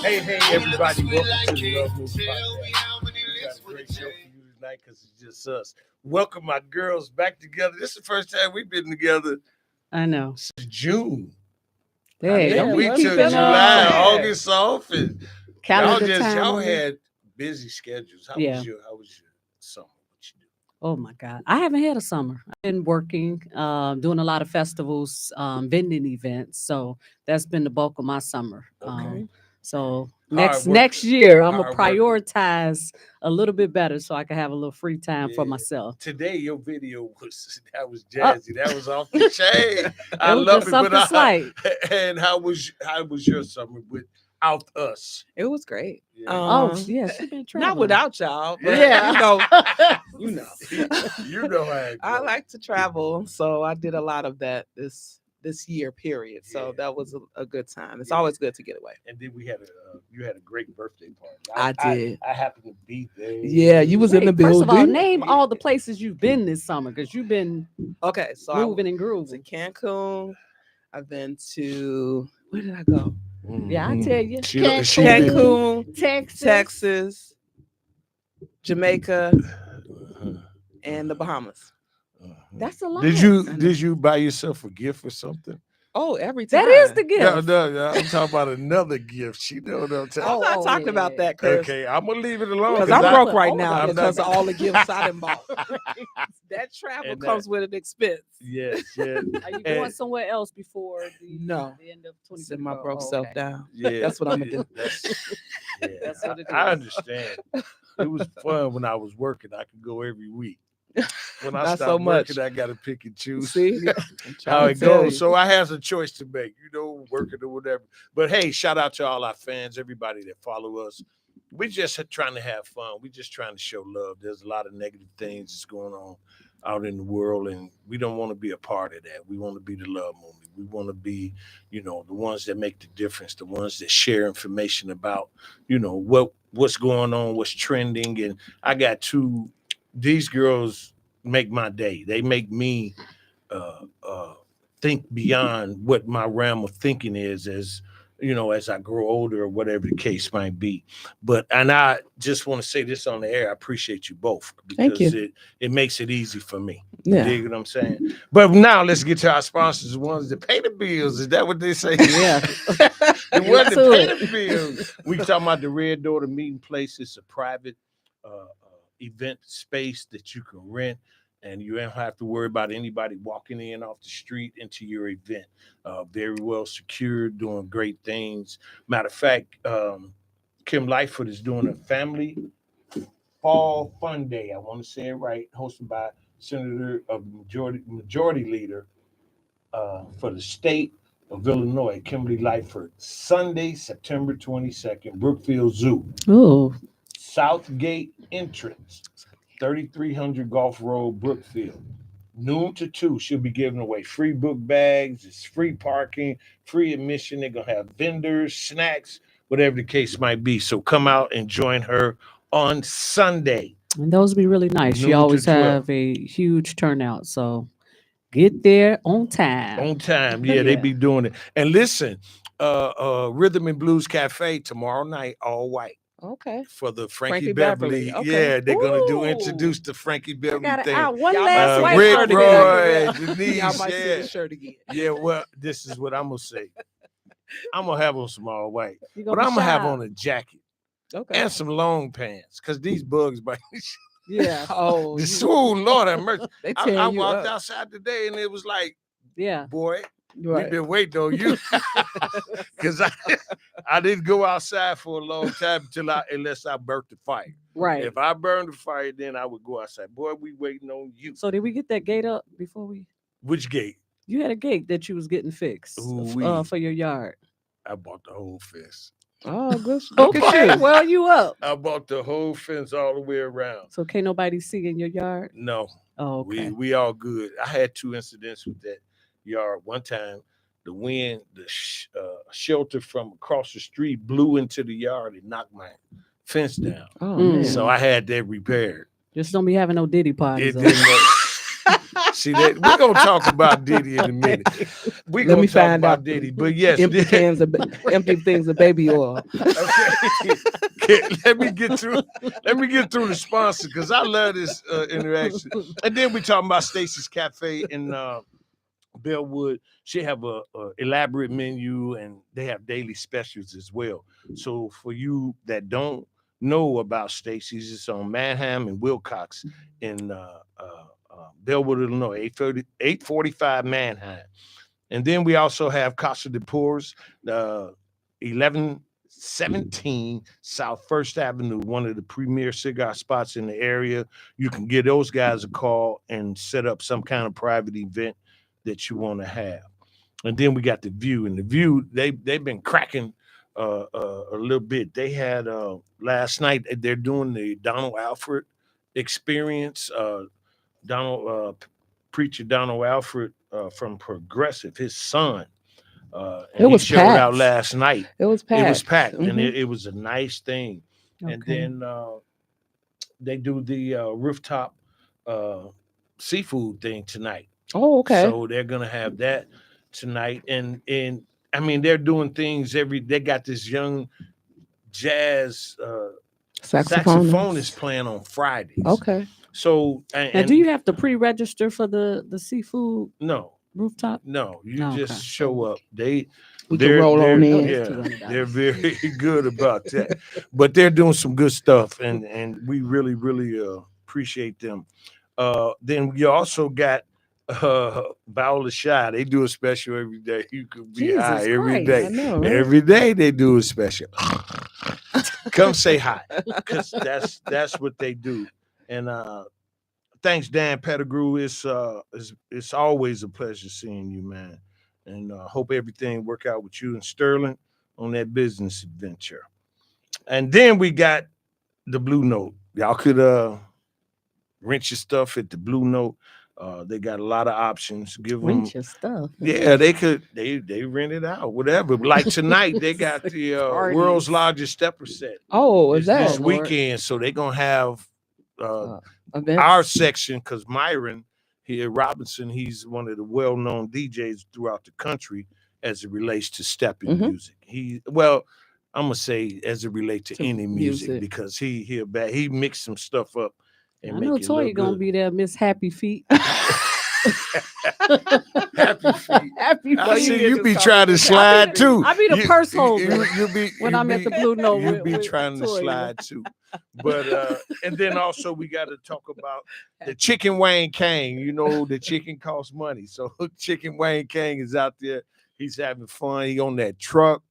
Hey, everybody, welcome to the Love Movie Podcast. We got a great show for you tonight because it's just us. Welcome my girls back together. This is the first time we've been together I know. since June. Hey, don't we be took keeping July, up. August off, and Calendar y'all time. had busy schedules. How was your summer? What you do? Oh my God. I haven't had a summer. I've been working, doing a lot of festivals, vending events. So that's been the bulk of my summer. Okay. So Hard work. next year, I'm Hard gonna worker. prioritize a little bit better so I can have a little free time for Yeah. myself. Today, your video was jazzy. That was off the chain. I It was love just it. something slight. And how was your summer without us? It was great. Oh yeah, she been traveling. Not without y'all, but Yeah. you know. You know how it I goes. like to travel, so I did a lot of that this year period. So Yeah. that was a good time. It's Yeah. always good to get away. And then you had a great birthday party. I did. I happened to be there. Yeah, you was in the Wait, building. first of all, name all the places you've been this summer because you've been Okay, so I moving and was in grooving. Cancun. I've been to where did I go? Yeah, I tell you, She been- Cancun, Texas. Texas, Jamaica, Uh-huh. and the Bahamas. That's a lot. Did you buy yourself a gift or something? Oh, every time. That is the gift. No, I'm talking about another gift. She know what I'm I'm talking. not Oh, talking yeah. about that, Chris. Okay, I'm gonna leave it alone Because Cause I'm I- broke right I'm now not- because of all the gifts I done bought. Right. That travel And comes with an expense. Yes. Are you going And- somewhere else before No. the end of Sit my 2024? broke self down. Yeah, That's what I'ma do. That's what it I is. understand. It was fun when I was working. I could go every week. When I Not stopped so much. working, I got to pick and choose See? I'm how trying it to tell goes. you. So I have a choice to make, working or whatever. But hey, shout out to all our fans, everybody that follow us. We're just trying to have fun. We're just trying to show love. There's a lot of negative things that's going on out in the world, and we don't want to be a part of that. We want to be the love movement. We want to be, the ones that make the difference, the ones that share information about, what's going on, what's trending. And I got these girls make my day. They make me think beyond what my realm of thinking is as I grow older or whatever the case might be. And I just want to say this on the air. I appreciate you both Thank because you. it makes it easy for me. Yeah. You dig what I'm saying? But now let's get to our sponsors, the ones that pay the bills. Is that what they say? Yeah. The ones that to pay it. the bills. We talking about the Red Door, the meeting place. It's a private event space that you can rent, and you don't have to worry about anybody walking in off the street into your event. Very well secured, doing great things. Matter of fact, Kim Lightfoot is doing a family fall fun day. I want to say it right, hosted by Senator of Majority Leader for the state of Illinois, Kimberly Lightfoot. Sunday, September 22nd, Brookfield Zoo. Ooh. Southgate entrance, 3300 Gulf Road, Brookfield. Noon to 2, she'll be giving away free book bags. It's free parking, free admission. They're going to have vendors, snacks, whatever the case might be. So come out and join her on Sunday. And those be really nice. Noon She to always 12. have a huge turnout. So get there on time. On time. Yeah, they be doing it. And listen, Rhythm and Blues Cafe tomorrow night, all white. Okay. For the Frankie Frankie Beverly. Beverly, okay. Yeah, they're going to Ooh. introduce the Frankie I Beverly got it thing. out. One Y'all last might white see Rick shirt person. again. Roy, Denise, Y'all might see yeah. the shirt again. Yeah, well, this is what I'm going to say. I'm going to have on some all white, You but be I'm going to have shy. on a jacket Okay. and some long pants because these bugs bite. Yeah. Oh, The swoon, Lord have mercy. they I tearing you walked up. outside today and it was like, Yeah. boy, we've Right. been waiting on you. Because I didn't go outside for a long time unless I burnt the fire. Right. If I burned the fire, then I would go outside. Boy, we waiting on you. So did we get that gate up before we? Which gate? You had a gate that you was getting fixed Ooh-wee. for your yard. I bought the whole fence. Oh, good. Look Okay, at you. well you up. I bought the whole fence all the way around. So can't nobody see in your yard? No, Oh, okay. we all good. I had 2 incidents with that yard. One time, the wind, the shelter from across the street blew into the yard and knocked my fence down. Oh, Mm. man. So I had that repaired. Just don't be having no Diddy parties. It over there. didn't See that we're gonna talk about Diddy in a minute. We're Let gonna me talk find about out. Diddy, but yes, Empty cans of empty things of baby oil. Okay. let me get through the sponsor because I love this interaction. And then we talking about Stacy's Cafe in Bellwood. She have a elaborate menu and they have daily specials as well. So for you that don't know about Stacy's, it's on Manham and Wilcox in Bellwood, Illinois, 845 Manheim. And then we also have Casa de Pores, 1117 South First Avenue, one of the premier cigar spots in the area. You can give those guys a call and set up some kind of private event that you want to have. And then we got the View, and the View they've been cracking a little bit. They had last night they're doing the Donald Alfred experience. Preacher Donald Alfred from Progressive, his son. And It was he showed out packed. last night. It was packed. It was packed, and Mhm. it was a nice thing. And then they do the rooftop seafood thing tonight. Oh, okay. So they're gonna have that tonight, and I mean they're doing things They got this young jazz saxophonist playing on Fridays. Okay. So Now, do you have to pre-register for the seafood no rooftop? no you Oh, just okay. show up. We can roll on in. Yeah, $200. they're very good about that. But they're doing some good stuff, and we really appreciate them. Then you also got Viola Shy. They do a special every day. You could be Jesus high every Christ. day. I know, right? Every day they do a special. Come say hi, because that's what they do. And thanks, Dan Pettigrew. It's always a pleasure seeing you, man. And hope everything work out with you and Sterling on that business adventure. And then we got the Blue Note. Y'all could rent your stuff at the Blue Note. They got a lot of options. Give them, Rent your stuff. yeah, they could. They rent it out, whatever. Like tonight, they got the Parties. world's largest stepper set. Oh, is that This Oh, Lord. weekend? So they're gonna have events? our section, because Myron here, Robinson, he's one of the well-known DJs throughout the country as it relates to stepping Mhm. music. I'm gonna say as it relates to To any music, music. because he mixed some stuff up and I make know it Toya look gonna good. be there, Miss Happy Feet. Happy feet. Happy I Feet. see you be trying to slide too. I be the purse holder when you I'm at the Blue Note. You with- be with trying to Toya. slide too. But and then also we got to talk about the Chicken Wayne Kang. You know the chicken costs money, so Chicken Wayne Kang is out there. He's having fun. He on that truck.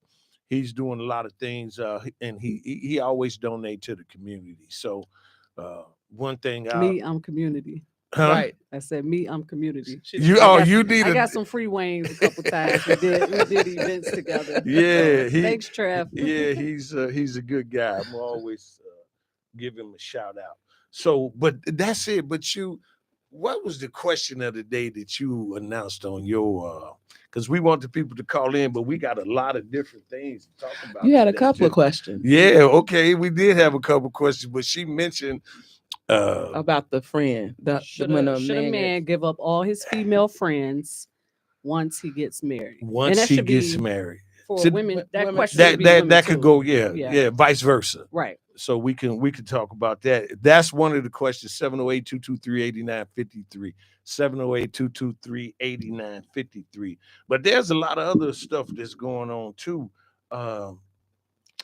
He's doing a lot of things, and he always donate to the community. So one thing, I'm community. huh? Right. I said I'm community. You need I a got some free Waynes a couple times. We did events together. Yeah, So, thanks, Trev. yeah, he's a good guy. I'm always give him a shout out. So, but that's it. But what was the question of the day that you announced on your? Because we want the people to call in, but we got a lot of different things to talk about. You had a today, couple of too. questions Yeah, okay, we did have a couple questions, but she mentioned about the friend. Should When a man give up all his female friends once he gets married? once that he should gets be married, for So women. That women- question that should be that women that could too. go, yeah, vice versa. Right. So we can talk about that. That's one of the questions. 708-223-8953. 708-223-8953. But there's a lot of other stuff that's going on too. A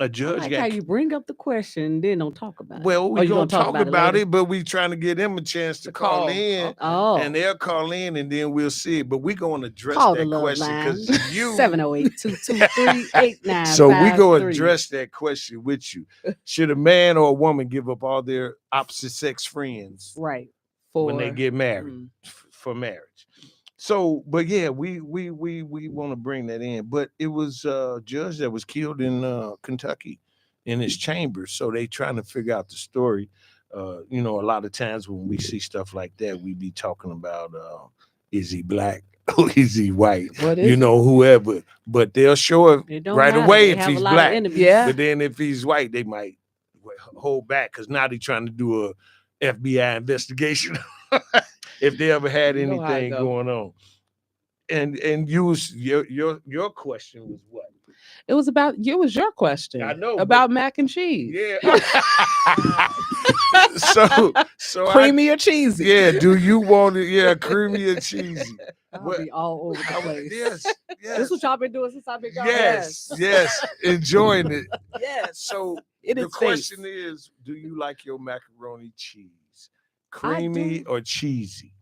I judge like got how you bring up the question, then don't talk about it. well, Oh, we're you gonna talk about later? it, but we trying to give them a chance to call in. Oh, And they'll call in and then we'll see it. But we're going to address call the that love question line. because you 708-223-8953. So we go address that question with you. Should a man or a woman give up all their opposite sex friends Right. when they get married Mm. for marriage? So, but yeah, we want to bring that in. But it was a judge that was killed in Kentucky in his chambers. So they trying to figure out the story. A lot of times when we see stuff like that, we be talking about is he black or is he white? What is Whoever. But they'll show it It don't right matter. away They if have he's a lot of black. enemies. Yeah. But then if he's white, they might hold back because now they're trying to do a FBI investigation. if they ever had You know how it anything go. going on. And you was your question was what? It was your question. I know, about mac and cheese. Yeah. so Creamy or cheesy? Yeah, do you want it? Yeah, creamy or cheesy? I'll be all over the place. Yes, This what y'all been doing since I've been gone. yes, enjoying it. Yes. So It the is question safe. is, do you like your macaroni cheese, I creamy do. or cheesy?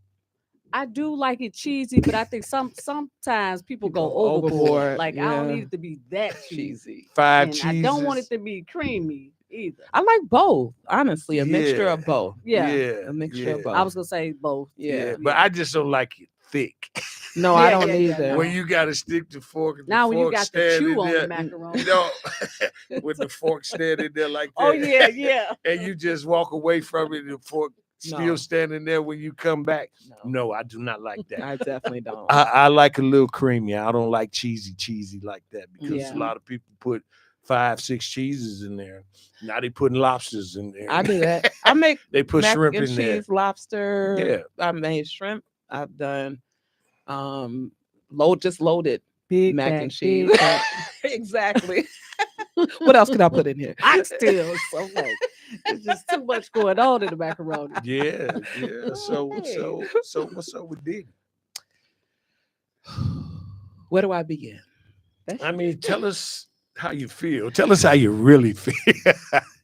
I do like it cheesy, but I think sometimes people go Go overboard. overboard, Like I don't yeah. need it to be that cheesy, Cheesy. 5 and cheeses. I don't want it to be creamy either. I like both. Honestly, a mixture Yeah. of both. Yeah, A mixture of both. I was gonna say both. Yeah. But I just don't like it thick. No, I Yeah, don't yeah, yeah, either. no. When you got to stick the fork, and Now the when you fork got to standing chew on there, the macaroni. you know, with the fork standing there like that. Oh yeah, yeah. And you just walk away from it, and the fork still No. standing there when you come back. No, No, I do not like that. I definitely don't. I like a little creamy. I don't like cheesy like that because Yeah. a lot of people put 5, 6 cheeses in there. Now they putting lobsters in there. I do that. I make They put mac shrimp and in there. cheese, lobster. Yeah. I made shrimp. I've done loaded Big mac back, and cheese. big back. Exactly. What else could I put in here? Oxtails. So like, it's just too much going on in the macaroni. Yeah. So what's up with Diddy? Where do I begin? I mean, tell us how you feel. Tell us how you really feel.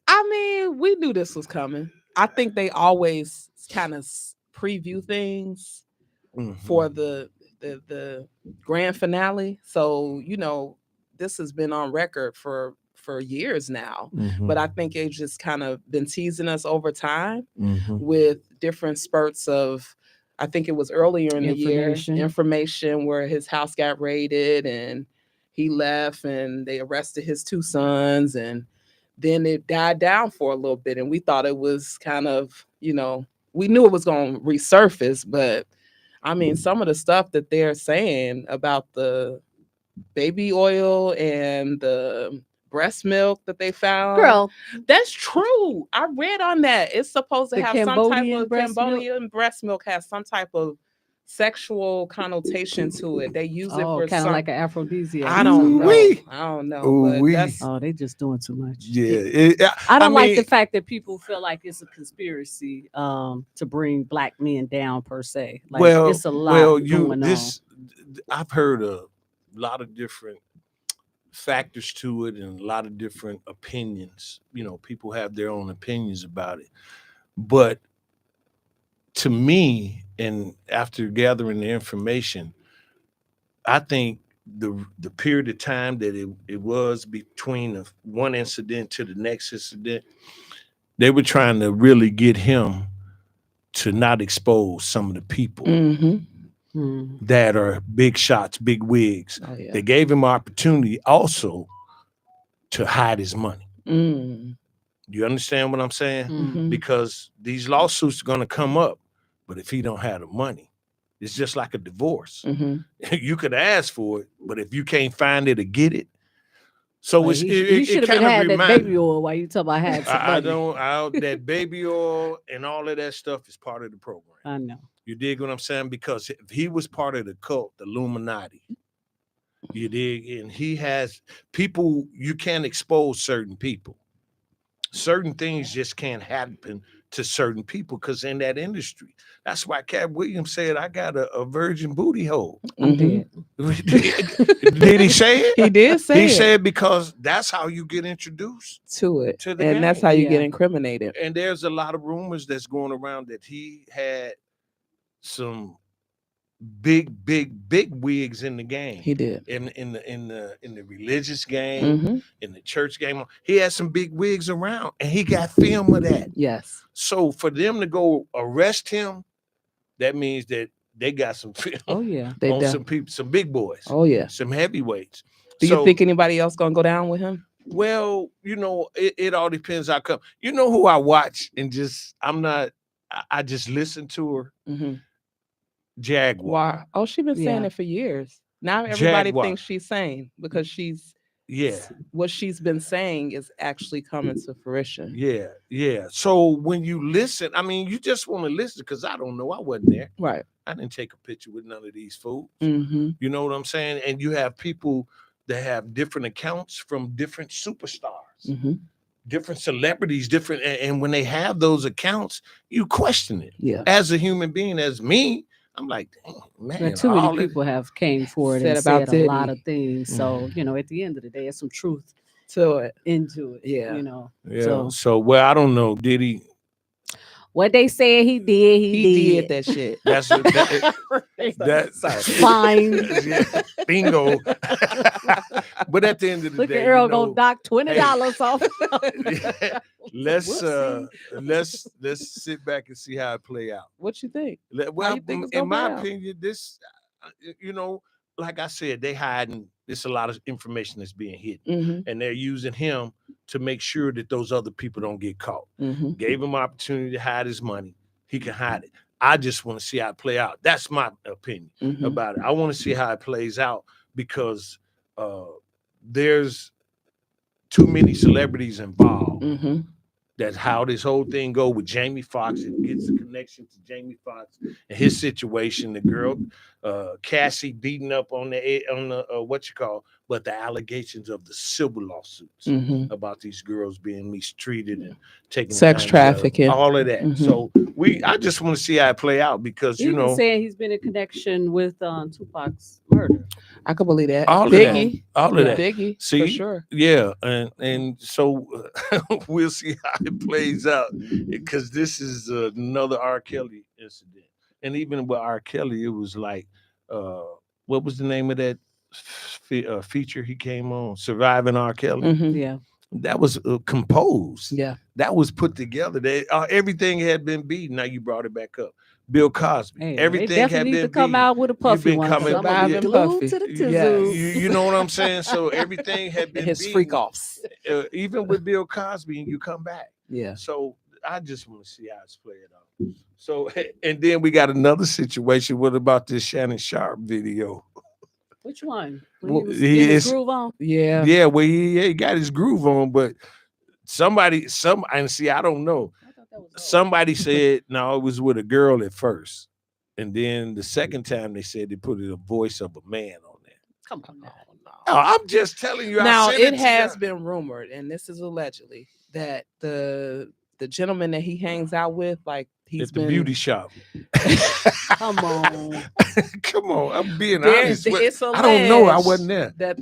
I mean, we knew this was coming. I think they always kind of preview things for the grand finale. So, this has been on record for years now. But I think it's just kind of been teasing us over time with different spurts of, I think it was earlier in the year, information where his house got raided and he left and they arrested his 2 sons, and then it died down for a little bit. And we thought it was kind of, we knew it was going to resurface, but I mean, some of the stuff that they're saying about the baby oil and the breast milk that they found. Girl, that's true. I read on that. It's supposed to The have some type Cambodian of breast milk? Cambodian breast milk has some type of sexual connotation to it. They use it for kind of some, like an aphrodisiac. I don't know. Ooh-wee. I don't know. Ooh-wee. But that's Oh, they just doing too much. Yeah. I don't like mean, the fact that people feel like it's a conspiracy to bring black men down per se. Like it's a lot going on. I've heard a lot of different factors to it and a lot of different opinions. People have their own opinions about it. But to me, and after gathering the information, I think the period of time that it was between one incident to the next incident, they were trying to really get him to not expose some of the people that are big shots, big wigs. Oh, yeah. They gave him opportunity also to hide his money. You understand what I'm saying? Because these lawsuits are going to come up, but if he don't have the money, it's just like a divorce. You could ask for it, but if you can't find it or get it, so Like, he should have been had that baby oil while you talk about had some money. That baby oil and all of that stuff is part of the program. I know. You dig what I'm saying? Because if he was part of the cult, the Illuminati, you dig, and he has people, you can't expose certain people. Certain things just can't happen to certain people because in that industry. That's why Cat Williams said, I got a virgin booty hole. I'm dead. Did he say it? He did say He it. said because that's how you get introduced to it. to the And that's game. how you get incriminated. And there's a lot of rumors that's going around that he had some big wigs in the game. He did. In the religious game, in the church game. He had some big wigs around and he got film of that. Yes. So for them to go arrest him, that means that they got some film. Oh yeah. On some people, some big boys. Oh yeah. Some heavyweights. Do you think anybody else gonna go down with him? Well, it all depends how come. You know who I watch and I just listen to her. Jaguar. Oh, she's been saying it for years. Now everybody thinks she's sane because she's what she's been saying is actually coming to fruition. Yeah. So when you listen, I mean, you just want to listen because I don't know. I wasn't there. Right. I didn't take a picture with none of these fools. Mm-hmm. You know what I'm saying? And you have people that have different accounts from different superstars, Mm-hmm. different celebrities, different. And when they have those accounts, you question it. Yeah. As a human being, as me, I'm like, man, Now, too many all people have came forward Said and about said a lot Diddy. of things. So, you know, at the end of the day, there's some truth To it. into it. Yeah. You know. Yeah. So well, I don't know. Did he? What they said he did, he did that shit. That's what That's fine. Yeah, bingo. But at the end of the Look day, at Earl you know, gonna knock $20 off. yeah, let's sit back and see how it play out. What you think? Well, you think it's in gonna my play out? opinion, this, you know, like I said, they hiding. There's a lot of information that's being hidden, Mm-hmm. and they're using him to make sure that those other people don't get caught. Mm-hmm. Gave him opportunity to hide his money. He can hide it. I just want to see how it play out. That's my opinion Mm-hmm. about it. I want to see how it plays out because there's too many celebrities involved. Mm-hmm. That's how this whole thing go with Jamie Foxx. It gets a connection to Jamie Foxx and his situation. The girl, Cassie, beating up on the what you call, but the allegations of the civil lawsuits Mm-hmm. about these girls being mistreated and taken Sex trafficking, all of that. Mm-hmm. So I just want to see how it play out because you Even know saying he's been in connection with Tupac's murder. I could believe that. all Biggie, of that. Biggie, See, for sure. Yeah, and so we'll see how it plays out because this is another R. Kelly incident, and even with R. Kelly, it was like, what was the name of that feature he came on? Surviving R. Kelly. Mm-hmm. Yeah. That was composed. Yeah. That was put together. They everything had been beaten. Now you brought it back up. Bill Cosby. Hey, Everything they had definitely need been to come beaten. out with a You've puffy been one. coming- I'm gonna be Surviving glued Puffy. to the Yes. tizoo. You know what I'm saying? So everything had been His beaten. freak offs. Even with Bill Cosby, and you come back. Yeah. So I just want to see how it's playing out. So and then we got another situation. What about this Shannon Sharp video? Which one? When Well, he was he getting his is- groove on? Yeah. Yeah, well he got his groove on, but and see, I don't know. I thought that was all. Somebody said no, it was with a girl at first, and then the second time they said they put a voice of a man on there. Come on now. No, I'm just telling you. Now I sent it to has you. been rumored, and this is allegedly, that the gentleman that he hangs out with, like he's At the been beauty shop. Come on. Come on, I'm being There- honest. it's I don't know. I alleged wasn't there.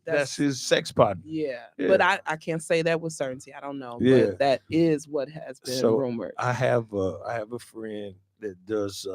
That's His sex partner. yeah. Yeah. But I can't say that with certainty. I don't know. Yeah. But that is what has been So, rumored. I have a friend that does.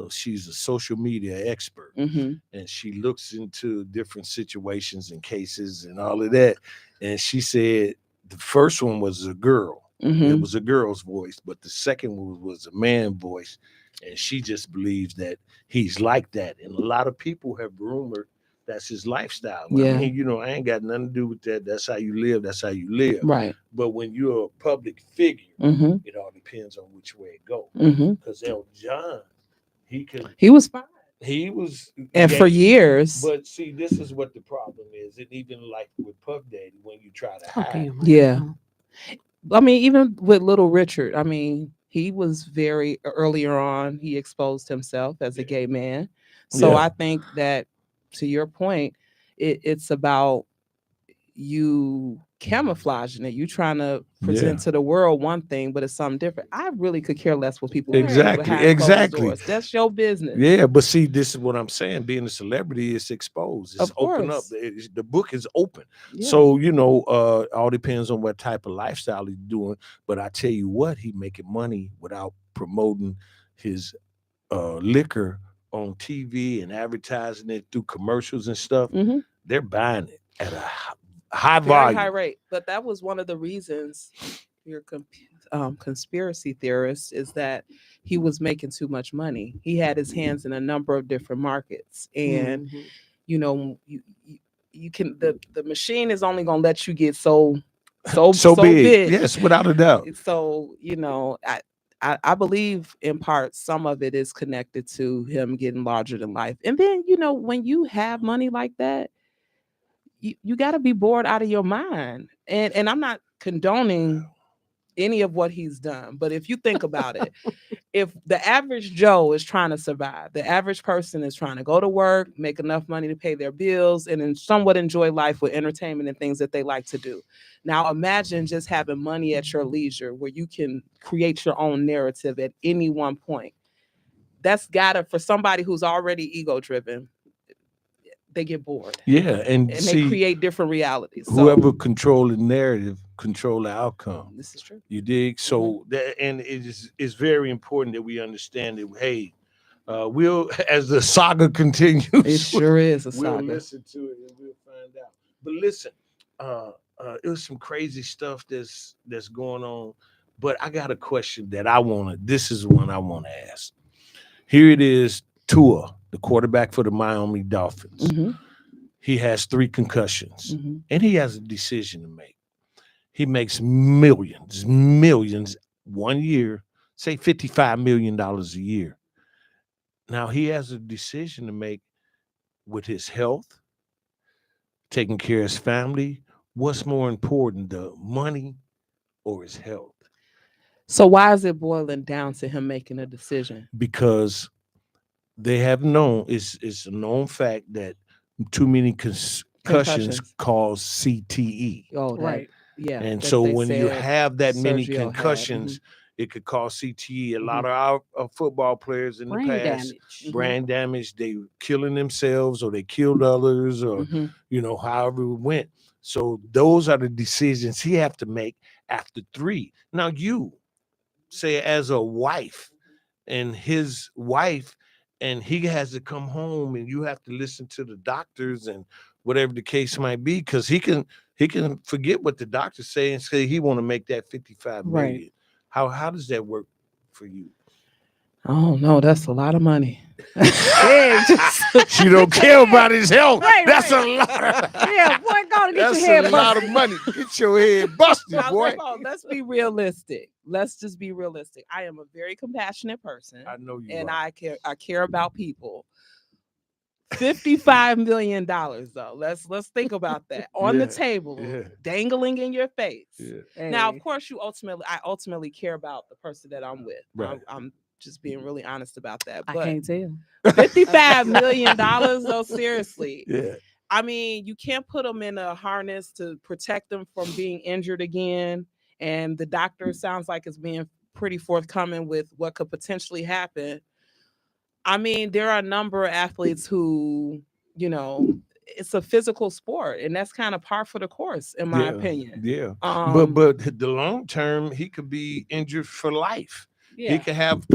She's a social media expert, Mm-hmm. and she looks into different situations and cases and all of that. And she said the first one was a girl. Mm-hmm. It was a girl's voice, but the second one was a man's voice. And she just believes that he's like that. And a lot of people have rumored that's his lifestyle. Yeah. I mean, I ain't got nothing to do with that. That's how you live. That's how you live. Right. But when you're a public figure, Mm-hmm. it all depends on which way it goes. Mm-hmm. Because El John, He was fine. he was, And for years. But see, this is what the problem is. And even like with Puff Daddy, when you try to hide, Okay. Yeah. I mean, even with Little Richard, I mean, he was very earlier on, he exposed himself as a gay man. So Yeah. I think that, to your point, it's about you camouflaging it. You trying to present to the world one thing, but it's something different. I really could care less what people think behind closed Exactly. doors. That's your business. Yeah, but see, this is what I'm saying. Being a celebrity is exposed. It's Of open up. course. The book is open. Yeah. So, all depends on what type of lifestyle he's doing. But I tell you what, he making money without promoting his liquor on TV and advertising it through commercials and stuff. Mhm. They're buying it at a high Very volume. high rate. But that was one of the reasons your conspiracy theorist is that he was making too much money. He had his hands in a number of different markets, and Mhm. you can the machine is only going to let you get so So big. big. Yes, without a doubt. So I believe in part some of it is connected to him getting larger than life. And then when you have money like that, you got to be bored out of your mind. And I'm not condoning any of what he's done, but if you think about it, if the average Joe is trying to survive, the average person is trying to go to work, make enough money to pay their bills, and then somewhat enjoy life with entertainment and things that they like to do. Now imagine just having money at your leisure where you can create your own narrative at any one point. That's gotta, for somebody who's already ego driven, they get bored. Yeah, and And see, they create different realities. whoever control the narrative control the outcome. This is true. You dig? So that, and it's very important that we understand that. Hey, we'll as the saga continues. It sure is a we'll saga. listen to it and we'll find out. But listen, it was some crazy stuff that's going on. But I got a question that I want to. This is one I want to ask. Here it is, Tua, the quarterback for the Miami Dolphins. He has 3 concussions, and he has a decision to make. He makes millions 1 year, say $55 million a year. Now he has a decision to make with his health, taking care of his family. What's more important, the money or his health? So why is it boiling down to him making a decision? Because they have known, it's a known fact that too many concussions cause CTE. Oh, Right. Yeah. And so when you have that many Sergio had. concussions, it could cause CTE. A lot of our football players in Brain the past, damage. brain damage, they killing themselves or they killed others or, however it went. So those are the decisions he have to make after 3. Now you say as a wife and his wife, and he has to come home and you have to listen to the doctors and whatever the case might be, because he can forget what the doctors say and say he want to make that 55 million. Right. How does that work for you? Oh no, that's a lot of money. She don't care about his health. Right, That's right. a lot. Yeah, boy, go to get That's your head a lot busted. of money. Get your head busted, Now, boy. let's be realistic. Let's just be realistic. I am a very compassionate person, I know you and are. I care about people. $55 million though. Let's think about that on the table, dangling in your face. Yeah. Now, of course, I ultimately care about the person that I'm with. Right. I'm just being really honest about that. I But can't tell. $55 million though, seriously. Yeah. I mean, you can't put them in a harness to protect them from being injured again. And the doctor sounds like it's being pretty forthcoming with what could potentially happen. I mean, there are a number of athletes who, it's a physical sport, and that's kind of par for the course, in my opinion. Yeah. But the long term, he could be injured for life. Yeah. He could have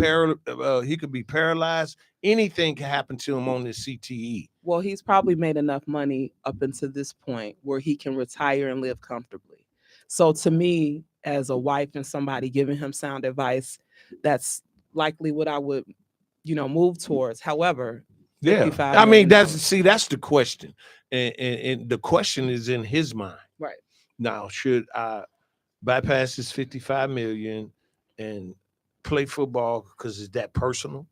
he could be paralyzed. Anything can happen to him on this CTE. Well, he's probably made enough money up until this point where he can retire and live comfortably. So to me, as a wife and somebody giving him sound advice, that's likely what I would, move towards. However, I mean, that's the question. And the question is in his mind. Right. Now, should I bypass this 55 million and play football because it's that personal?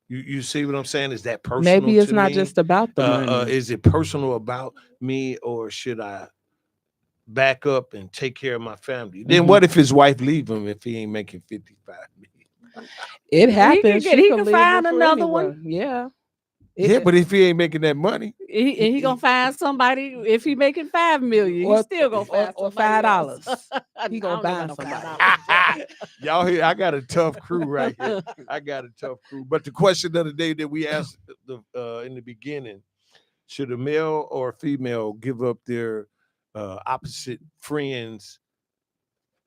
You see what I'm saying? Is that personal? Maybe it's not me? just about the money. Is it personal about me, or should I back up and take care of my family? Then what if his wife leave him if he ain't making 55 million? It happens. He can find another one. Yeah. But if he ain't making that money, he gonna find somebody. If he making $5 million, he's still gonna find or $5. He gonna find somebody. Y'all hear? I got a tough crew right here. But the question of the day that we asked in the beginning: should a male or a female give up their opposite friends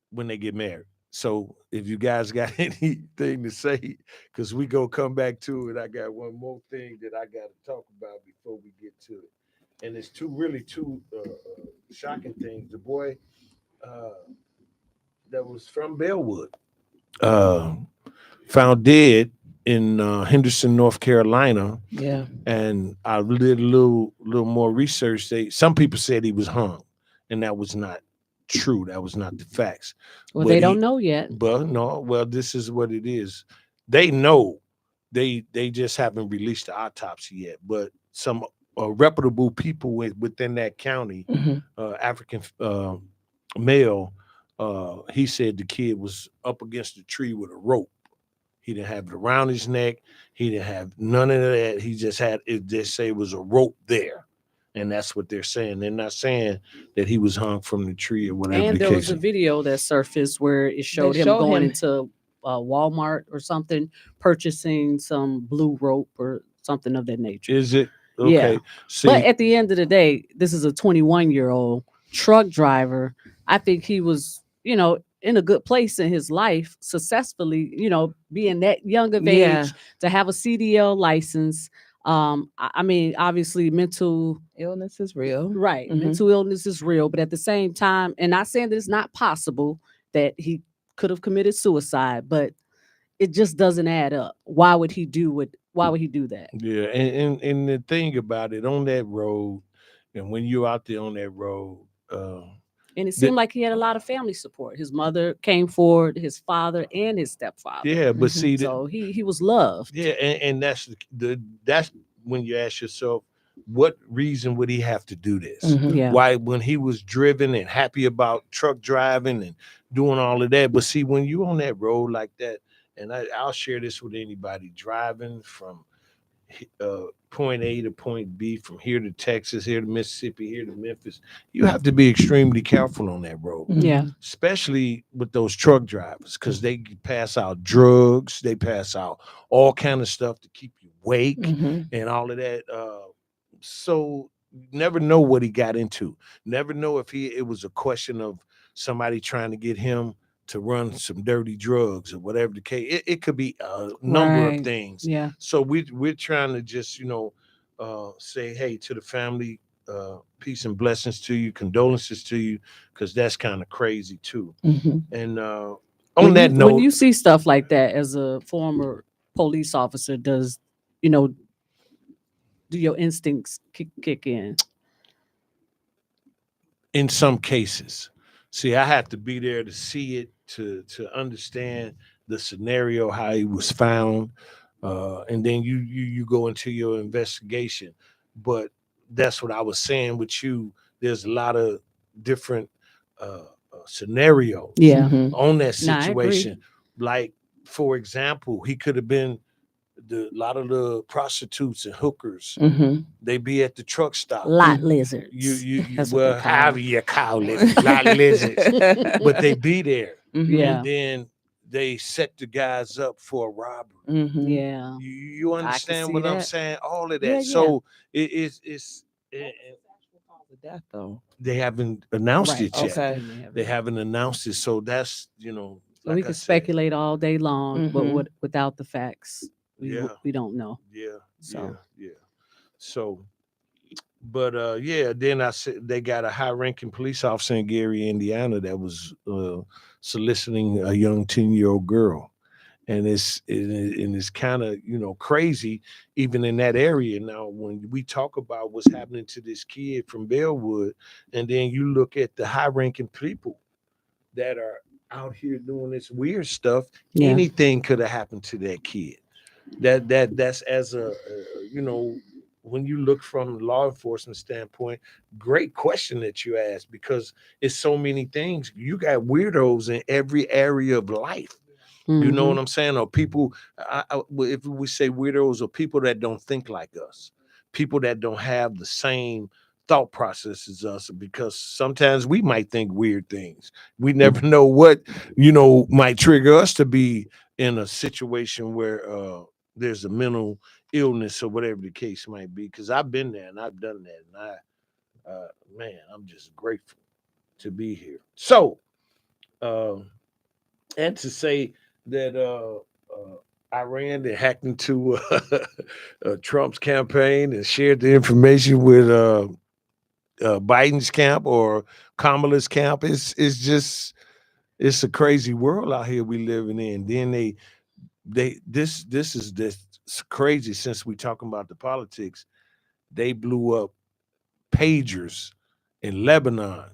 when they get married? So if you guys got anything to say, because we gonna come back to it, I got one more thing that I got to talk about before we get to it, and it's two shocking things. The boy that was from Bellwood found dead in Henderson, North Carolina. Yeah, and I did a little more research. Some people said he was hung, and that was not true. That was not the facts. Well, they don't know yet. But no, well, this is what it is. They know. They just haven't released the autopsy yet. But some reputable people within that county, African male. He said the kid was up against the tree with a rope. He didn't have it around his neck. He didn't have none of that. He just had it. They say it was a rope there, and that's what they're saying. They're not saying that he was hung from the tree or whatever And the there case. was a video that surfaced where it showed him showed going him- into Walmart or something, purchasing some blue rope or something of that nature. Is it Yeah. okay? See, But at the end of the day, this is a 21-year-old truck driver. I think he was, in a good place in his life, successfully, being that young of age Yeah. to have a CDL license. I mean, obviously mental Illness is real. Right. Mhm. Mental illness is real, but at the same time, and not saying that it's not possible that he could have committed suicide, but it just doesn't add up. Why would he do that? yeah, and the thing about it on that road, and when you're out there on that road, And it seemed like he had a lot of family support. His mother came forward, his father and his stepfather. yeah, but Mhm. see, So he was loved. yeah, and that's when you ask yourself, what reason would he have to do this? Mhm. Yeah. Why, when he was driven and happy about truck driving and doing all of that? But see, when you on that road like that, and I'll share this with anybody driving from point A to point B, from here to Texas, here to Mississippi, here to Memphis, you have to be extremely careful on that road, Yeah. especially with those truck drivers, because they pass out drugs, they pass out all kind of stuff to keep you awake Mhm. and all of that. So you never know what he got into. Never know if it was a question of somebody trying to get him to run some dirty drugs or whatever the case. It could be a number of Right. things. Yeah. So we're trying to just say, hey, to the family, peace and blessings to you, condolences to you, because that's kind of crazy too. Mhm. And on When that you, note, when you see stuff like that as a former police officer, do your instincts kick in? in some cases, see, I have to be there to see it, to understand the scenario, how he was found, and then you go into your investigation. But that's what I was saying with you. There's a lot of different scenarios Yeah. Mhm. on that Nah, I agree. situation. Like, for example, he could have been a lot of the prostitutes and hookers. Mhm. They be at the truck stop. Lot lizards. You That's what well, they call however them. you call it, lot lizards, but they be there, Mhm. Yeah. and then they set the guys up for a robbery. Mhm. Yeah. You I can understand see what I'm that. saying? All of that. Yeah, yeah. So it's Cause of death though. they haven't announced Right. it yet. Okay. They haven't announced it, so that's So like we I can said, speculate all day long, but Mhm. without the facts, Yeah. we don't know. yeah, So yeah. So, but yeah, then I said they got a high-ranking police officer in Gary, Indiana, that was soliciting a young 10-year-old girl, and it's kind of crazy even in that area. Now, when we talk about what's happening to this kid from Bellwood, and then you look at the high-ranking people that are out here doing this weird stuff, yeah. anything could have happened to that kid. That's as a when you look from a law enforcement standpoint, great question that you asked, because it's so many things. You got weirdos in every area of life. You know Mhm. what I'm saying? Or people, if we say weirdos, or people that don't think like us, people that don't have the same thought process as us, because sometimes we might think weird things. We never know what might trigger us to be in a situation where there's a mental illness or whatever the case might be. Because I've been there and I've done that, and man, I'm just grateful to be here. So, and to say that Iran that hacked into Trump's campaign and shared the information with Biden's camp or Kamala's camp, it's just it's a crazy world out here we living in. Then this is this crazy, since we talking about the politics. They blew up pagers in Lebanon,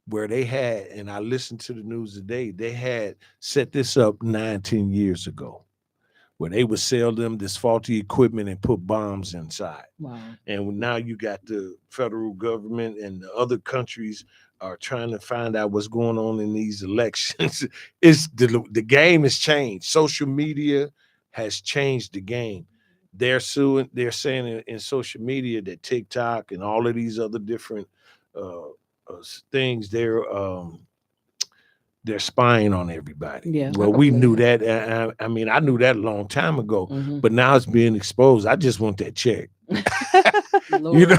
where they had, and I listened to the news today, they had set this up 9-10 years ago, where they would sell them this faulty equipment and put bombs inside. Wow. And now you got the federal government and the other countries are trying to find out what's going on in these elections. It's the game has changed. Social media has changed the game. They're saying in social media that TikTok and all of these other different things, they're spying on everybody. Yeah. Well, we knew that. I mean, I knew that a long time ago, but now it's being exposed. I just want that check. You know,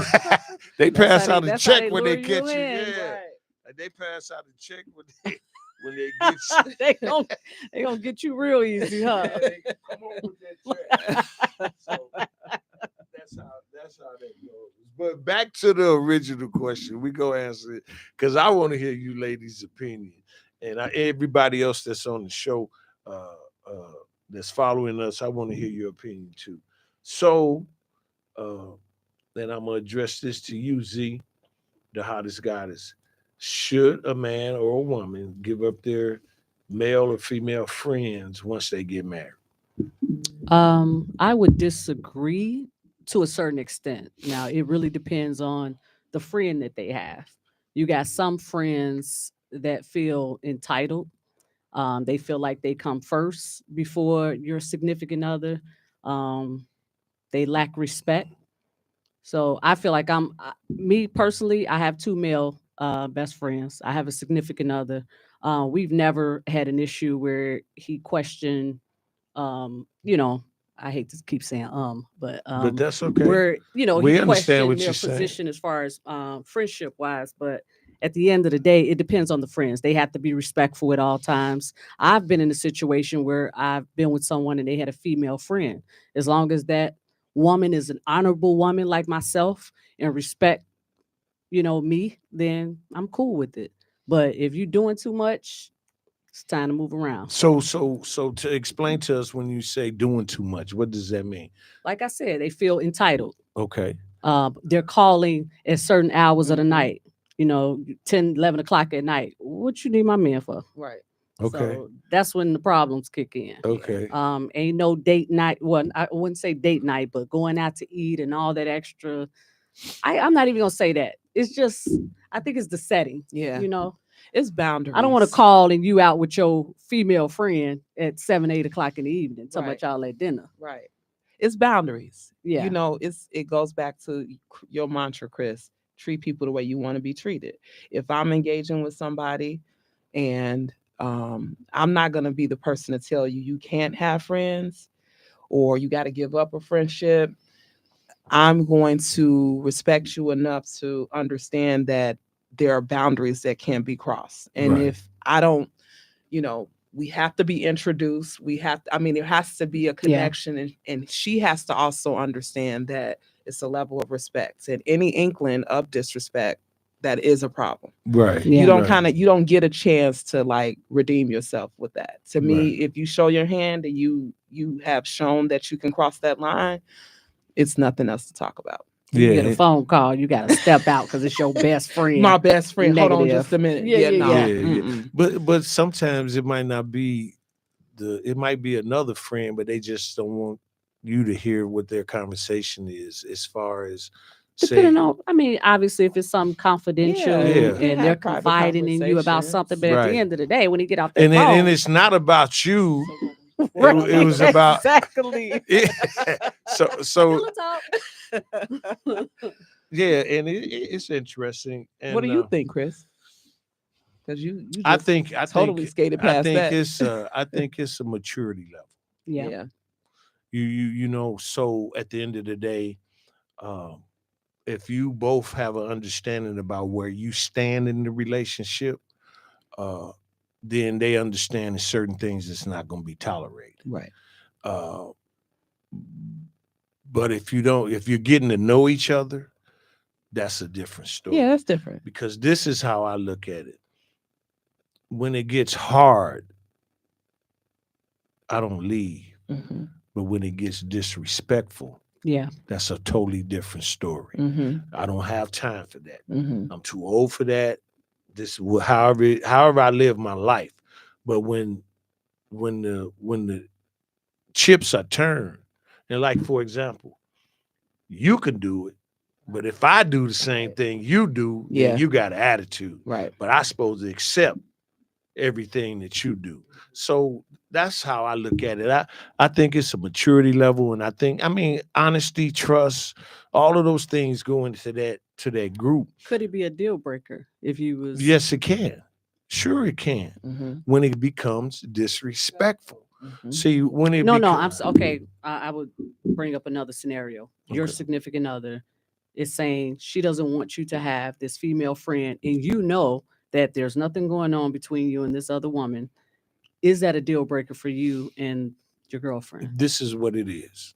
they pass out a check when they catch you. Yeah, they pass out a check when they get you. they gonna get you real easy, huh? Yeah, they come on with that check. So that's how that goes. But back to the original question, we go answer it because I want to hear you ladies' opinion. And everybody else that's on the show that's following us, I want to hear your opinion too. So then I'm going to address this to you, Z, the hottest goddess. Should a man or a woman give up their male or female friends once they get married? I would disagree to a certain extent. Now, it really depends on the friend that they have. You got some friends that feel entitled. They feel like they come first before your significant other. They lack respect. So I feel like me personally, I have two male best friends. I have a significant other. We've never had an issue where he questioned, you know, I hate to keep saying but that's okay. Where We he understand questioned what their you're saying. position as far as friendship wise. But at the end of the day, it depends on the friends. They have to be respectful at all times. I've been in a situation where I've been with someone and they had a female friend. As long as that woman is an honorable woman like myself and respect, me, then I'm cool with it. But if you're doing too much, it's time to move around. So to explain to us when you say doing too much, what does that mean? Like I said, they feel entitled. Okay. They're calling at certain hours of the night, 10, 11 o'clock at night. What you need my man for? Right. Okay. So that's when the problems kick in. Okay. Ain't no date night. Well, I wouldn't say date night, but going out to eat and all that extra. I'm not even gonna say that. It's just, I think it's the setting. Yeah. It's boundaries. I don't want to call and you out with your female friend at 7, 8 o'clock in the evening. Talking about y'all at dinner. Right. It's boundaries. Yeah. It goes back to your mantra, Chris. Treat people the way you want to be treated. If I'm engaging with somebody and I'm not going to be the person to tell you can't have friends or you got to give up a friendship. I'm going to respect you enough to understand that there are boundaries that can't be crossed. And if I don't, we have to be introduced. There has to be a connection and she has to also understand that it's a level of respect and any inkling of disrespect, that is a problem. Right. Yeah. You don't get a chance to like redeem yourself with that. To me, if you show your hand and you have shown that you can cross that line, it's nothing else to talk about. You get a phone call, you got to step out because it's your best friend. My best friend. Negative. Hold on just a minute. Yeah. But sometimes it might not be it might be another friend, but they just don't want you to hear what their conversation is as far as depending on, obviously if it's something confidential and they're confiding in you about something, but at the end of the day, when you get off that phone, and it's not about you. It was about exactly. So yeah, and it's interesting. And, what do you think, Chris? Because you I think skated past that. I think it's a maturity level. Yeah. So at the end of the day, if you both have an understanding about where you stand in the relationship, then they understand that certain things it's not going to be tolerated. Right. But if you're getting to know each other, that's a different story. Yeah, that's different. Because this is how I look at it. When it gets hard, I don't leave. Mm-hmm. But when it gets disrespectful, that's a totally different story. Mm-hmm. I don't have time for that. Mm-hmm. I'm too old for that. This however I live my life. But when the chips are turned. And like, for example, you can do it, but if I do the same thing you do, then Yeah. you got an attitude. Right. But I supposed to accept everything that you do. So that's how I look at it. I think it's a maturity level, and I mean, honesty, trust, all of those things go into that group. Could it be a deal breaker if you was? Yes, it can. Sure, it can. Mm-hmm. When it becomes disrespectful. Mm-hmm. See, when it No, becomes okay. I would bring up another scenario. Your Okay. significant other is saying she doesn't want you to have this female friend, and you know that there's nothing going on between you and this other woman. Is that a deal breaker for you and your girlfriend this is what it is.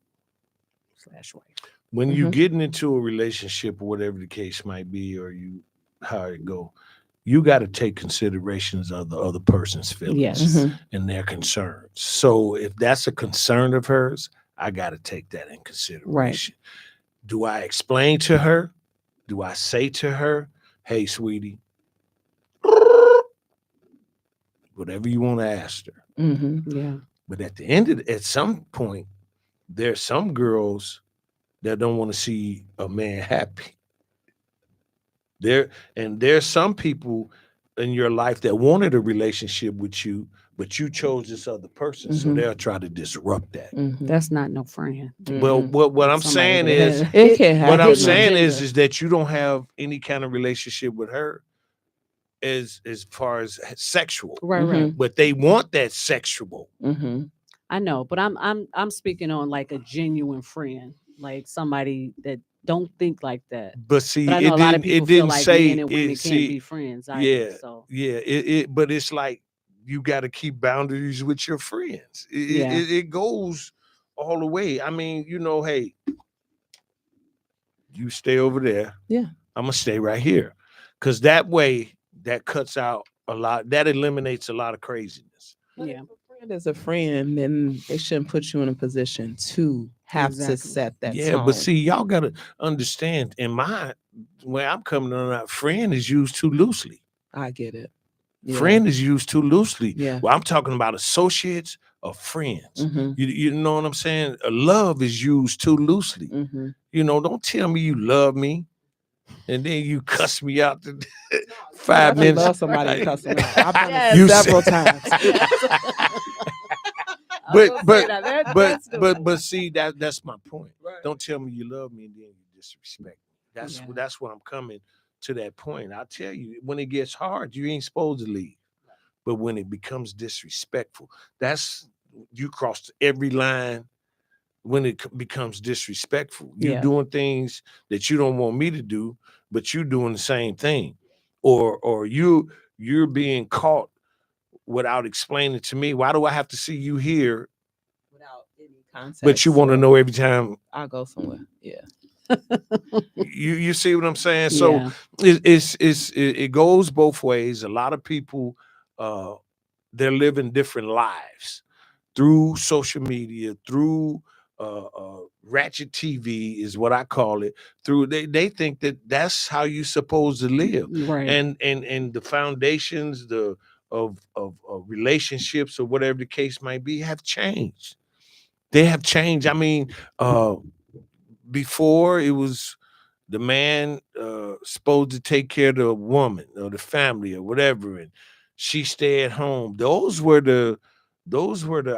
slash wife? When you Mhm. getting into a relationship or whatever the case might be, or you how it go, you got to take considerations of the other person's feelings Yes. Mhm. and their concerns. So if that's a concern of hers, I got to take that in consideration. Do I explain to her? Do I say to her, hey, sweetie, whatever you want to ask her? Mm-hmm. Yeah. But at some point, there's some girls that don't want to see a man happy. There's some people in your life that wanted a relationship with you, but you chose this other person, so Mhm. they'll try to disrupt that. Mm-hmm. That's not no friend. Well, what I'm Somebody saying that is, has- It can what I'm happen. saying agenda. is that you don't have any kind of relationship with her as far as sexual, Right, Mhm. right. but they want that sexual. Mm-hmm. I know, but I'm speaking on like a genuine friend, like somebody that don't think like that. But see, But I know a lot of people it feel didn't like say men and women it. can't See, be friends either. yeah, So yeah. But it's like you got to keep boundaries with your friends. Yeah. It goes all the way. I mean, hey, you stay over there. Yeah. I'm gonna stay right here, because that way that cuts out a lot. That eliminates a lot of craziness. But yeah, if a friend is a friend, then they shouldn't put you in a position to have to Exactly. set that Yeah, tone. but see, y'all gotta understand. In my where I'm coming on, that friend is used too loosely. I get it. Yeah. Friend is used too loosely. Yeah. Well, I'm talking about associates or friends. Mm-hmm. You know what I'm saying? Love is used too loosely. Mm-hmm. Don't tell me you love me and then you cuss me out to I 5 definitely minutes. love somebody and cuss them out. I've done Yes. it You several said- times. But see, that's my point. Right. Don't tell me you love me and then you disrespect me. Yeah. That's what I'm coming to that point. I tell you, when it gets hard, you ain't supposed to leave. But when it becomes disrespectful, that's you crossed every line. When it becomes disrespectful, you Yeah. doing things that you don't want me to do, but you doing the same thing, or you're being caught without explaining to me. Why do I have to see you here? Without any context. But you want to know every time. I'll go somewhere. Yeah. You see what I'm saying? So Yeah. it goes both ways. A lot of people they're living different lives through social media, through ratchet TV is what I call it. Through they think that that's how you're supposed to live, Right. and the foundations of relationships or whatever the case might be have changed. They have changed. I mean, before it was the man supposed to take care of the woman or the family or whatever, and she stay at home. Those were the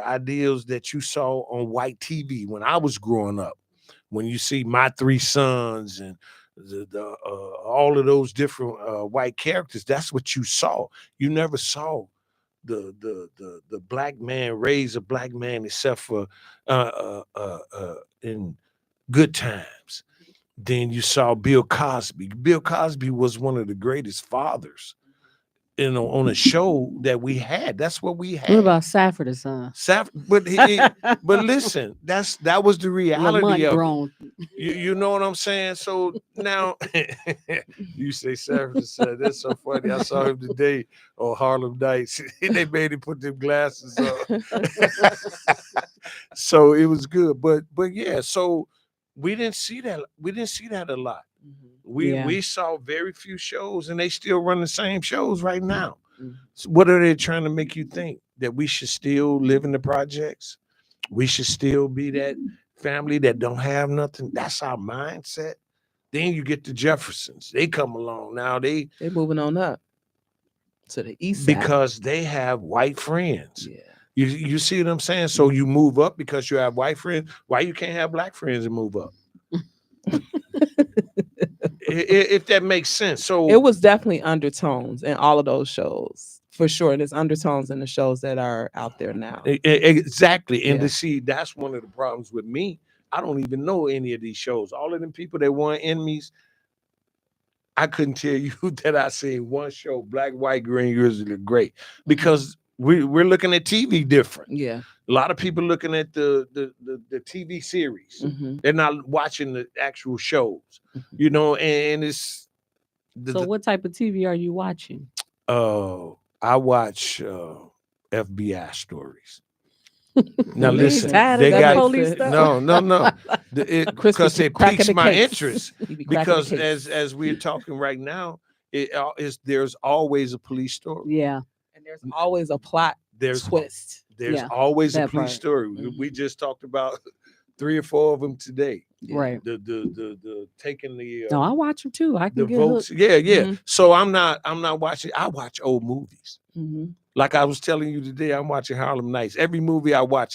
ideals that you saw on white TV when I was growing up. When you see My Three Sons and the all of those different white characters, that's what you saw. You never saw the black man raise a black man except for in good times. Then you saw Bill Cosby. Bill Cosby was one of the greatest fathers, on a show that we had. That's what we had. What about Safford and Son? But listen, that was the reality Lamont of it. grown. You know what I'm saying? So now you say Sanford said that's so funny. I saw him today on Harlem Nights. They made him put them glasses on. So it was good. But yeah, so we didn't see that. We didn't see that a lot. Mm-hmm. We saw very few shows, and they still run the same shows right now. Mhm. So what are they trying to make you think? That we should still live in the projects? we should still be that family that don't have nothing. That's our mindset. Then you get the Jeffersons. They come along now. They're moving on up to the east side because they have white friends. Yeah. You see what I'm saying? So you move up because you have white friends. Why you can't have black friends and move up? If that makes sense. So it was definitely undertones in all of those shows for sure. There's undertones in the shows that are out there now. Exactly. And Yeah. to see, that's one of the problems with me. I don't even know any of these shows. All of them people that want enemies, I couldn't tell you that I seen one show, black, white, green, grizzly, gray, because we're looking at TV different. Yeah. A lot of people looking at the TV series. Mhm. They're not watching the actual shows, Mhm. you know, and it's So what type of TV are you watching? I watch FBI stories. Now You listen, ain't tired of they that got police stuff? no, because it cracking piques the my case. interest. You be cracking the Because case. as we're talking right now, there's always a police story. Yeah. And there's always a plot There's twist. there's Yeah, always a that police part. story. Mhm. We just talked about 3 or 4 of them today. Yeah. Right. The taking the No, I watch them too. I the can get votes. hooked. Yeah. Mhm. So I'm not watching. I watch old movies. Mhm. Like I was telling you today, I'm watching Harlem Nights. Every movie I watch,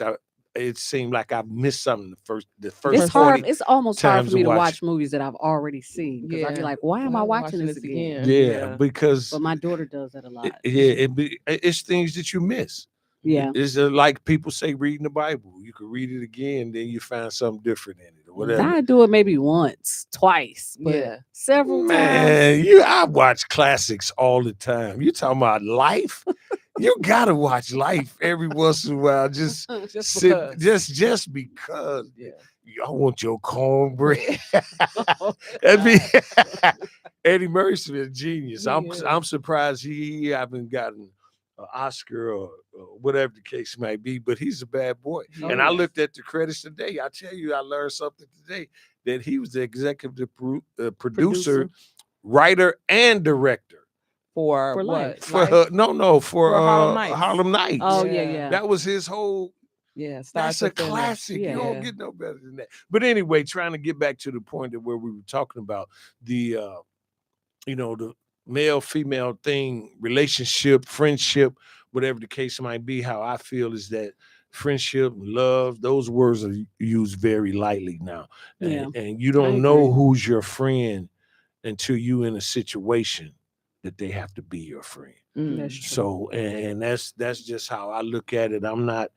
it seemed like I've missed something the first It's hard. 40. It's almost hard times for me to to watch watch movies that I've already seen because I'd be Yeah. like, why am Why I am I watching watching this this again? again? Yeah, Yeah. because But my daughter does that a lot. it's things that you miss. Yeah. It's like people say reading the Bible. You can read it again, then you find something different in it or whatever. I do it maybe once, twice, but Yeah. several times. Man, I watch classics all the time. You talking about life? You gotta watch life every once in a while. Just Just sit, because. just because. Yeah. I want your cornbread. That'd be Eddie Murphy's a genius. He I'm is. surprised he haven't gotten an Oscar or whatever the case might be, but he's a bad boy. Oh, And I yes. looked at the credits today. I tell you, I learned something today that he was the executive producer, writer, and director. For For what? life. For For Harlem Nights. Harlem Nights. Oh Yeah. yeah. That was his whole. Yeah. That's starts a with them. classic. Yeah. You don't get no better than that. But anyway, trying to get back to the point of where we were talking about the, the male female thing, relationship, friendship, whatever the case might be. How I feel is that friendship, love, those words are used very lightly now, and you don't know agree. who's your friend until you in a situation that they have to be your friend. Mm. That's true. So, and that's just how I look at it. I'm not,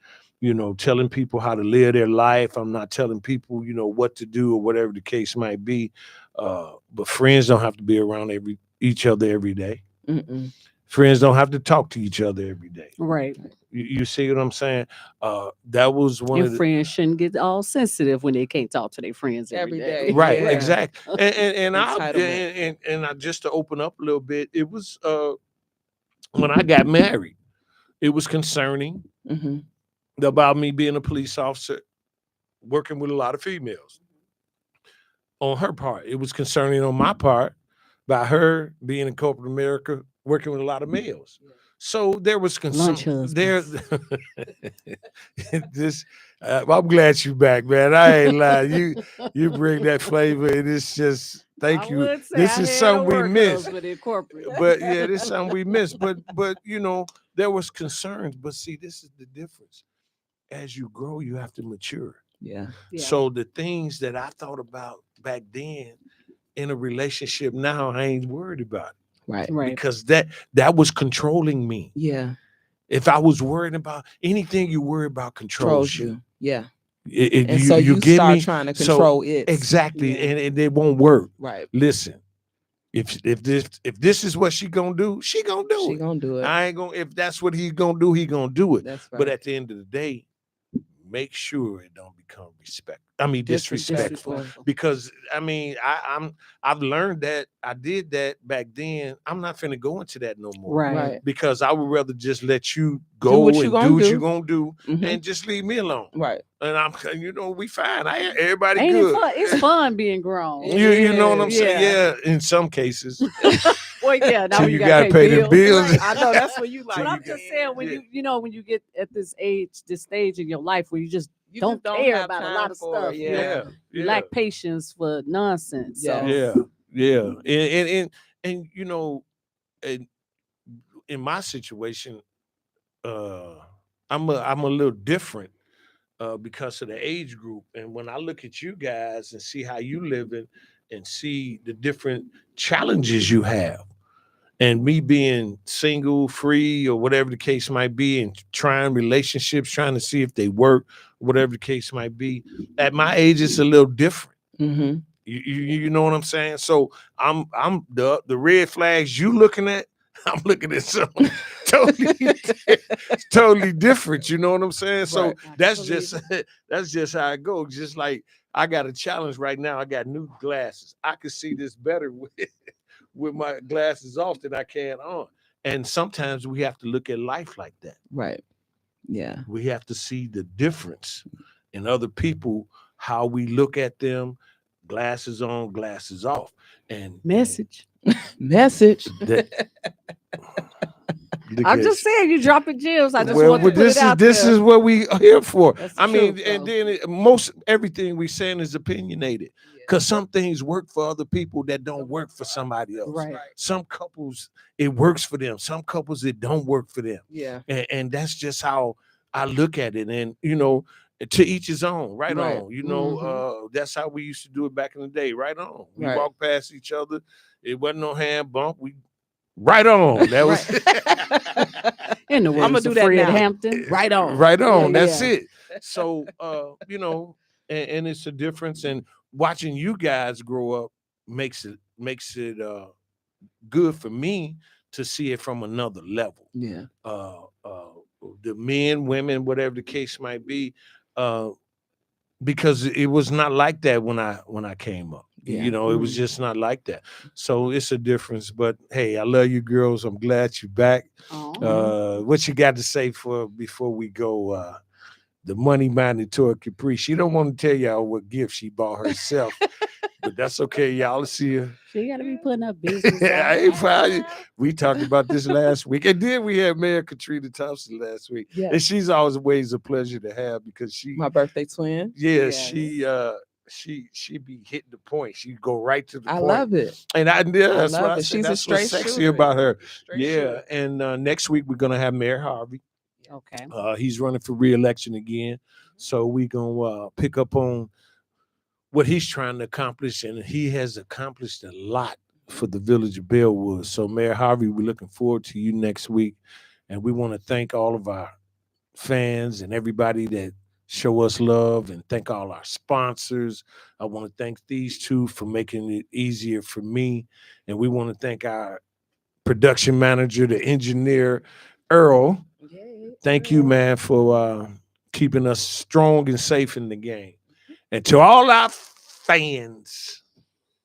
telling people how to live their life. I'm not telling people, what to do or whatever the case might be. But friends don't have to be around each other every day. Mm-mm. Friends don't have to talk to each other every day. Right. You see what I'm saying? That was one of And the friends shouldn't get all sensitive when they can't talk to their friends every day. right, Yeah. exactly. And Entitlement. I just to open up a little bit, it was when I got married, it was concerning Mm-hmm. about me being a police officer working with a lot of females. On her part, it was concerning on my part by her being in corporate America working with a lot of males. So there was concern Lunch there. husbands. I'm glad you back, man. I ain't lying. You bring that flavor, and it's just thank you. This is something we missed. But yeah, this is something we missed. But there was concerns. But see, this is the difference. As you grow, you have to mature. Yeah. So the things that I thought about back then in a relationship now, I ain't worried about it. Right. Because that was controlling me. Yeah. If I was worried about anything you worry about controls you. Yeah. And so you get start me? trying to control it. Exactly. Yeah. And it won't work. Right. Listen, if this is what she gonna do, she gonna do She it. gonna do it. I ain't gonna, if that's what he's gonna do, he gonna do it. That's right. But at the end of the day, make sure it don't become disrespectful. Disrespectful. Because I've learned that I did that back then. I'm not finna go into that no more. Right. Because I would rather just let you go Do what and you do gonna what do. you're gonna do Mhm. and just leave me alone. Right. And we fine. Everybody Ain't good. it fun? It's fun being grown. You know what I'm saying? Yeah. Yeah, in some cases. Well, yeah. Now So you you gotta gotta pay the bills. bills. Right. I know that's when you like. But I'm you just can- saying, when when you get at this stage in your life where you just you don't just care have about a time lot of for it, stuff. Yeah. You lack patience for nonsense. So Yeah. And you know, in my situation, I'm a little different because of the age group. And when I look at you guys and see how you living and see the different challenges you have, and me being single, free, or whatever the case might be, and trying relationships, trying to see if they work, whatever the case might be, at my age, it's a little different. Mm-hmm. You know what I'm saying? So I'm the red flags you looking at. I'm looking at something totally different. You know what I'm saying? So Right. that's just how it goes. Just like I got a challenge right now. I got new glasses. I can see this better with my glasses off than I can on. And sometimes we have to look at life like that. Right. Yeah. We have to see the difference in other people, how we look at them, glasses on, glasses off. And message. I'm just saying, you dropping gems. I just want to put it out this there. is what we are here for. That's the I mean, truth, and though. then most everything we saying is opinionated. Because some things work for other people that don't work for somebody else. Right. Some couples, it works for them. Some couples, it don't work for them. Yeah. And that's just how I look at it. And, you know, to each his own, right on. You know, that's how we used to do it back in the day, right on. We walked past each other. It wasn't no hand bump. We right on. That was in the words of Fred Hampton. Right on. Right on. That's it. So you know, and it's a difference. And watching you guys grow up makes it good for me to see it from another level. Yeah. The men, women, whatever the case might be, because it was not like that when I came up. Yeah. You know, it was just not like that. So it's a difference. But hey, I love you girls. I'm glad you're back. What you got to say before we go? The money-minded tour Capri. She don't want to tell y'all what gift she bought herself, but that's okay. Y'all see her. She got to be putting up business. We talked about this last week, and then we had Mayor Katrina Thompson last week, and she's always a pleasure to have because she my birthday twin. Yeah, she be hitting the point. She go right to the point. I love it, and that's why I said she's that's a straight what's sexy shooter. about her. Shooter. And next week we're gonna have Mayor Harvey. Okay. He's running for re-election again, so we gonna pick up on what he's trying to accomplish, and he has accomplished a lot for the village of Bellwood. So Mayor Harvey, we're looking forward to you next week, and we want to thank all of our fans and everybody that show us love, and thank all our sponsors. I want to thank these two for making it easier for me, and we want to thank our production manager, the engineer, Earl. Thank you, man, for keeping us strong and safe in the game. And to all our fans,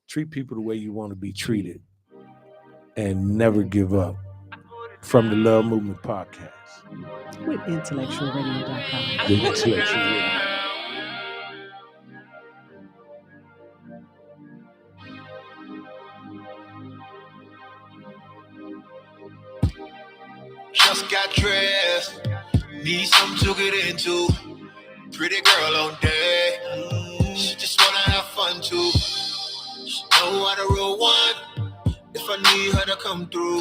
treat people the way you want to be treated and never give up. From the Love Movement Podcast. With IntellectualRadio.com. The Intellectual Radio. Just got dressed, need something to get into. Pretty girl on day, she just wanna have fun too. She know how to roll one, if I need her to come through.